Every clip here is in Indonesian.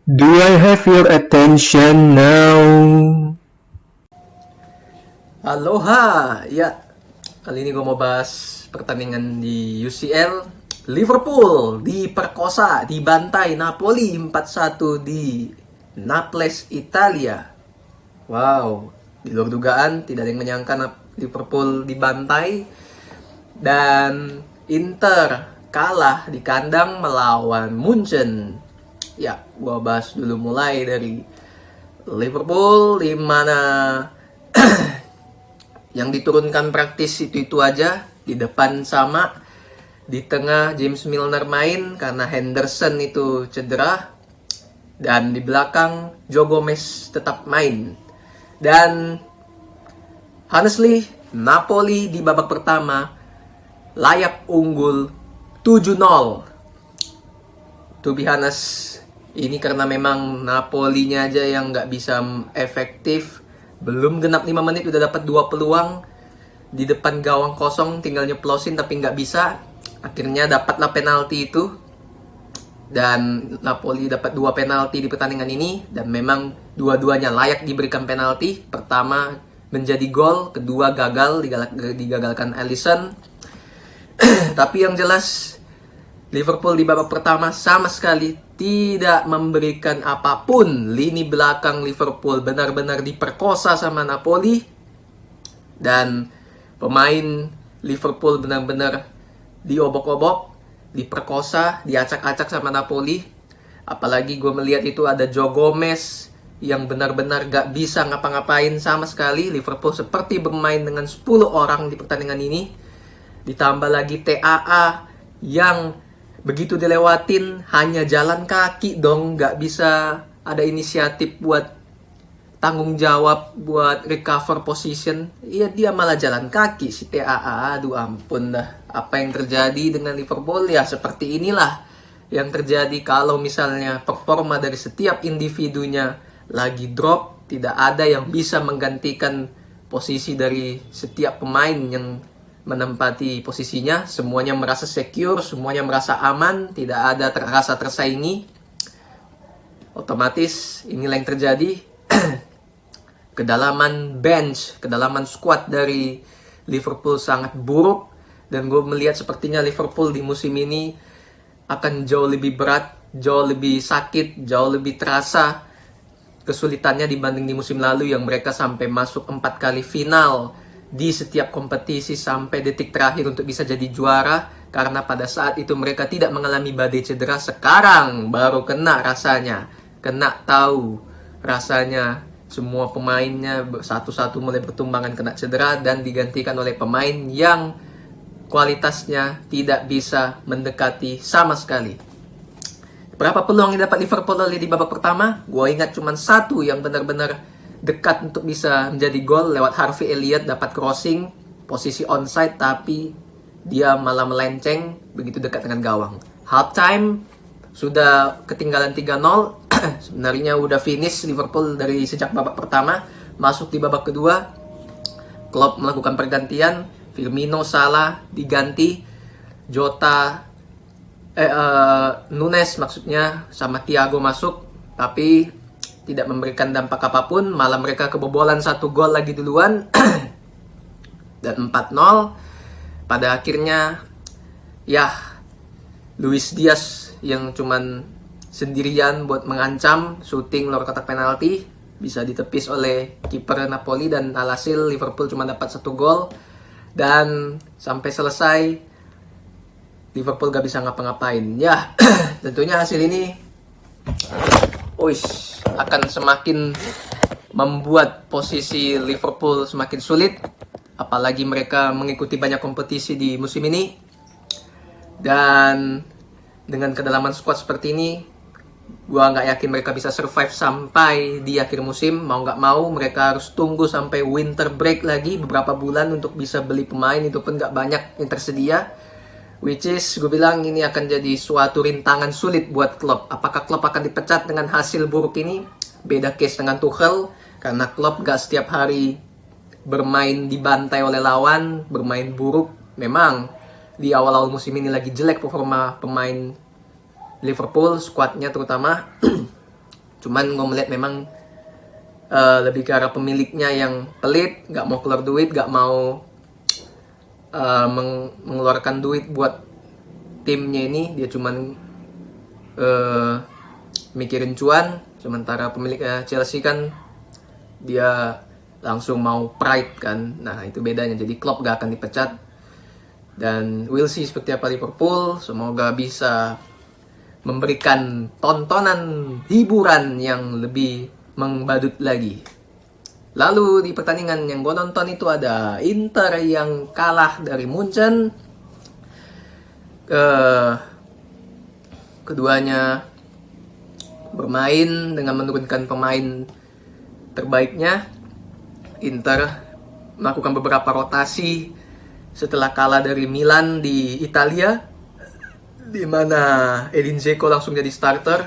Do I have your attention now? Aloha! Ya, kali ini gue mau bahas pertandingan di UCL. Liverpool diperkosa, dibantai Napoli 4-1 di Naples, Italia. Wow, di luar dugaan, tidak ada yang menyangka Liverpool dibantai. Dan Inter kalah di kandang melawan Munchen. Ya, gue bahas dulu mulai dari Liverpool, di mana yang diturunkan praktis itu aja. Di depan sama, di tengah James Milner main karena Henderson itu cedera, dan di belakang Joe Gomez tetap main. Dan honestly, Napoli di babak pertama layak unggul 7-0. To be honest, ini karena memang Napolinya aja yang nggak bisa efektif. Belum genap 5 menit udah dapat 2 peluang di depan gawang kosong, tinggal nyeplosin tapi nggak bisa. Akhirnya dapatlah penalti itu, dan Napoli dapat 2 penalti di pertandingan ini, dan memang dua-duanya layak diberikan penalti. Pertama menjadi gol, kedua gagal, digagalkan Alisson. Tapi yang jelas Liverpool di babak pertama sama sekali tidak memberikan apapun. Lini belakang Liverpool benar-benar diperkosa sama Napoli. Dan pemain Liverpool benar-benar diobok-obok, diperkosa, diacak-acak sama Napoli. Apalagi gue melihat itu ada Joe Gomez yang benar-benar gak bisa ngapa-ngapain sama sekali. Liverpool seperti bermain dengan 10 orang di pertandingan ini. Ditambah lagi TAA yang begitu dilewatin hanya jalan kaki dong, nggak bisa ada inisiatif buat tanggung jawab buat recover position. Iya, dia malah jalan kaki si TAA. Aduh ampun dah, apa yang terjadi dengan Liverpool? Ya seperti inilah yang terjadi kalau misalnya performa dari setiap individunya lagi drop. Tidak ada yang bisa menggantikan posisi dari setiap pemain yang menempati posisinya. Semuanya merasa secure, semuanya merasa aman, tidak ada rasa tersaingi. Otomatis inilah yang terjadi. Kedalaman bench, kedalaman squad dari Liverpool sangat buruk, dan gue melihat sepertinya Liverpool di musim ini akan jauh lebih berat, jauh lebih sakit, jauh lebih terasa kesulitannya dibanding di musim lalu yang mereka sampai masuk 4 kali final di setiap kompetisi sampai detik terakhir untuk bisa jadi juara. Karena pada saat itu mereka tidak mengalami badai cedera. Sekarang baru kena rasanya, kena tahu rasanya. Semua pemainnya satu-satu mulai bertumbangan kena cedera dan digantikan oleh pemain yang kualitasnya tidak bisa mendekati sama sekali. Berapa peluang yang dapat Liverpool oleh di babak pertama? Gue ingat cuma satu yang benar-benar dekat untuk bisa menjadi gol, lewat Harvey Elliott, dapat crossing, posisi onside tapi dia malah melenceng begitu dekat dengan gawang. Half time sudah ketinggalan 3-0. Sebenarnya udah finish Liverpool dari sejak babak pertama. Masuk di babak kedua, Klopp melakukan pergantian. Firmino, Salah diganti, Jota, Nunes maksudnya, sama Thiago masuk, tapi tidak memberikan dampak apapun. Malah mereka kebobolan 1 gol lagi duluan. Dan 4-0. Pada akhirnya ya Luis Diaz yang cuman sendirian buat mengancam, shooting luar kotak penalti, bisa ditepis oleh kiper Napoli, dan alhasil Liverpool cuma dapat 1 gol. Dan sampai selesai Liverpool gak bisa ngapa-ngapain. Ya, tentunya hasil ini akan semakin membuat posisi Liverpool semakin sulit. Apalagi mereka mengikuti banyak kompetisi di musim ini. Dan dengan kedalaman squad seperti ini, gue gak yakin mereka bisa survive sampai di akhir musim. Mau gak mau mereka harus tunggu sampai winter break lagi beberapa bulan untuk bisa beli pemain. Itu pun gak banyak yang tersedia. Which is, gue bilang ini akan jadi suatu rintangan sulit buat Klopp. Apakah Klopp akan dipecat dengan hasil buruk ini? Beda case dengan Tuchel, karena Klopp gak setiap hari bermain dibantai oleh lawan, bermain buruk. Memang di awal-awal musim ini lagi jelek performa pemain Liverpool, skuadnya terutama. Cuman gue melihat memang lebih ke arah pemiliknya yang pelit, nggak mau keluar duit, nggak mau mengeluarkan duit buat timnya ini. Dia cuman mikirin cuan. Sementara pemilik Chelsea kan dia langsung mau pride kan. Nah itu bedanya. Jadi Klopp gak akan dipecat. Dan we'll see seperti apa Liverpool. Semoga bisa memberikan tontonan hiburan yang lebih membadut lagi. Lalu di pertandingan yang gue nonton itu ada Inter yang kalah dari Munchen. Keduanya bermain dengan menurunkan pemain terbaiknya. Inter melakukan beberapa rotasi setelah kalah dari Milan di Italia, di mana Edin Dzeko langsung jadi starter,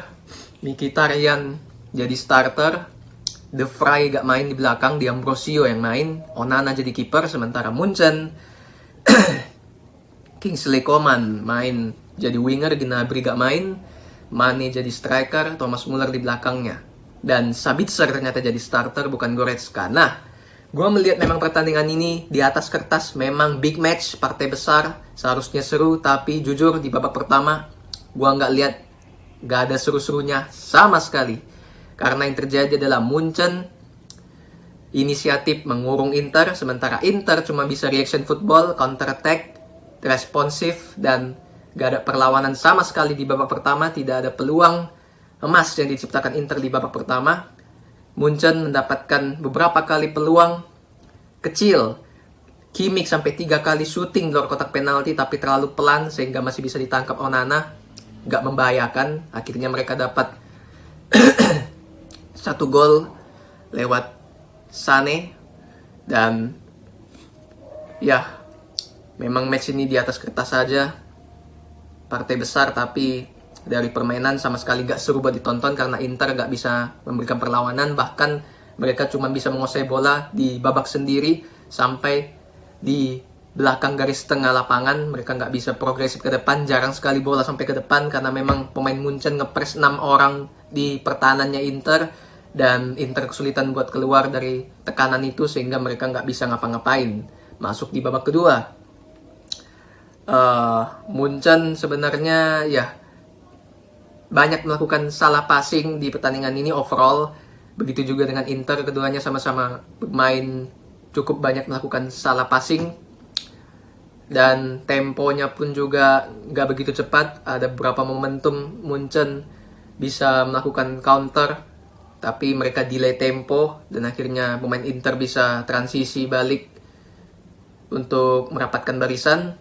Mkhitaryan jadi starter, De Vrij gak main di belakang, di Ambrosio yang main, Onana jadi kiper. Sementara Munchen Kingsley Coman main jadi winger, Gnabry gak main, Mane jadi striker, Thomas Muller di belakangnya, dan Sabitzer ternyata jadi starter, bukan Goretzka. Nah, gue melihat memang pertandingan ini di atas kertas memang big match, partai besar, seharusnya seru. Tapi jujur di babak pertama gue gak ada seru-serunya sama sekali. Karena yang terjadi adalah Munchen inisiatif mengurung Inter, sementara Inter cuma bisa reaction football, counter attack, responsif, dan gak ada perlawanan sama sekali di babak pertama. Tidak ada peluang emas yang diciptakan Inter di babak pertama. Munchen mendapatkan beberapa kali peluang kecil. Kimmich sampai 3 kali shooting di luar kotak penalti, tapi terlalu pelan sehingga masih bisa ditangkap Onana. Gak membahayakan. Akhirnya mereka dapat 1 gol lewat Sané. Dan ya, memang match ini di atas kertas saja, partai besar, tapi dari permainan sama sekali gak seru buat ditonton karena Inter gak bisa memberikan perlawanan. Bahkan mereka cuma bisa menguasai bola di babak sendiri sampai di belakang garis tengah lapangan. Mereka gak bisa progresif ke depan, jarang sekali bola sampai ke depan karena memang pemain Munchen ngepres 6 orang di pertahanannya Inter, dan Inter kesulitan buat keluar dari tekanan itu sehingga mereka gak bisa ngapa-ngapain. Masuk di babak kedua, Munchen sebenarnya ya banyak melakukan salah passing di pertandingan ini overall. Begitu juga dengan Inter, keduanya sama-sama bermain cukup banyak melakukan salah passing. Dan temponya pun juga gak begitu cepat. Ada beberapa momentum Munchen bisa melakukan counter, tapi mereka delay tempo, dan akhirnya pemain Inter bisa transisi balik untuk merapatkan barisan.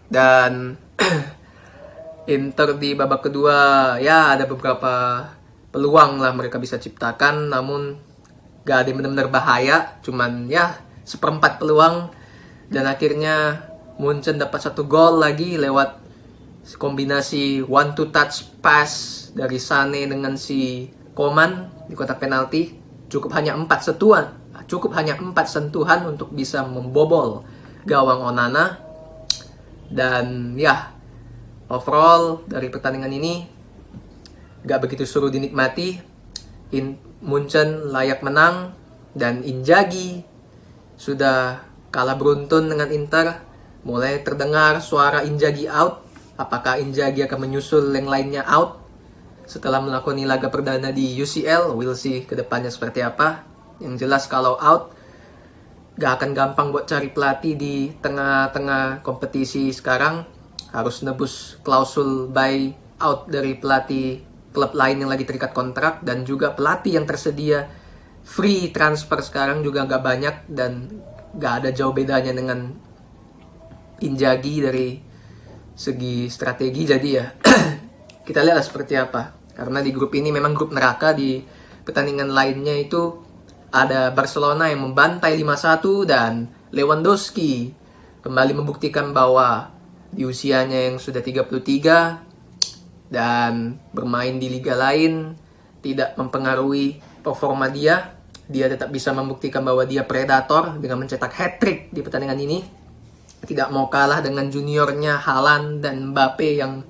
Dan Inter di babak kedua ya ada beberapa peluang lah mereka bisa ciptakan, namun gak ada yang benar-benar bahaya, cuman ya seperempat peluang. Dan akhirnya Munchen dapat 1 gol lagi lewat kombinasi 1-2 touch pass dari Sané dengan si Coman di kotak penalti. Cukup hanya 4 sentuhan untuk bisa membobol gawang Onana. Dan ya, overall dari pertandingan ini gak begitu seru dinikmati. Munchen layak menang, dan Inzaghi sudah kalah beruntun dengan Inter. Mulai terdengar suara Inzaghi out. Apakah Inzaghi akan menyusul yang lainnya out setelah melakoni laga perdana di UCL? We'll see kedepannya seperti apa. Yang jelas kalau out, gak akan gampang buat cari pelatih di tengah-tengah kompetisi sekarang. Harus nebus klausul buy out dari pelatih klub lain yang lagi terikat kontrak, dan juga pelatih yang tersedia free transfer sekarang juga gak banyak, dan gak ada jauh bedanya dengan Inzaghi dari segi strategi. Jadi ya kita lihatlah seperti apa, karena di grup ini memang grup neraka. Di pertandingan lainnya itu ada Barcelona yang membantai 5-1, dan Lewandowski kembali membuktikan bahwa di usianya yang sudah 33 dan bermain di liga lain tidak mempengaruhi performa dia. Dia tetap bisa membuktikan bahwa dia predator dengan mencetak hat-trick di pertandingan ini. Tidak mau kalah dengan juniornya Haaland dan Mbappe yang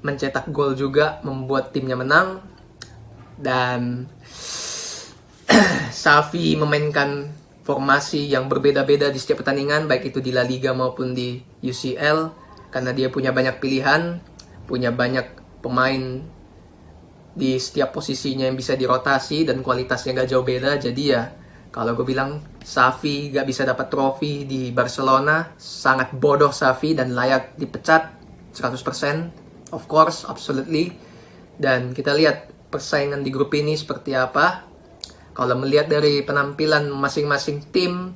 mencetak gol juga membuat timnya menang. Dan Xavi memainkan formasi yang berbeda-beda di setiap pertandingan, baik itu di La Liga maupun di UCL, karena dia punya banyak pilihan, punya banyak pemain di setiap posisinya yang bisa dirotasi dan kualitasnya gak jauh beda. Jadi ya, kalau gue bilang Xavi gak bisa dapat trofi di Barcelona, sangat bodoh Xavi dan layak dipecat 100%, of course, absolutely. Dan kita lihat persaingan di grup ini seperti apa. Kalau melihat dari penampilan masing-masing tim,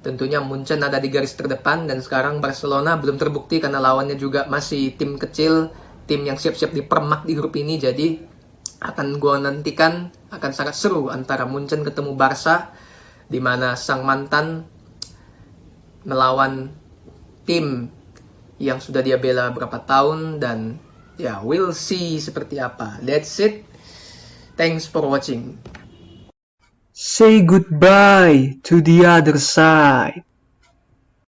tentunya Munchen ada di garis terdepan, dan sekarang Barcelona belum terbukti karena lawannya juga masih tim kecil, tim yang siap-siap dipermak di grup ini. Jadi akan gue nantikan akan sangat seru antara Munchen ketemu Barca, di mana sang mantan melawan tim yang sudah dia bela berapa tahun. Dan ya, we'll see seperti apa. That's it. Thanks for watching. Say goodbye to the other side.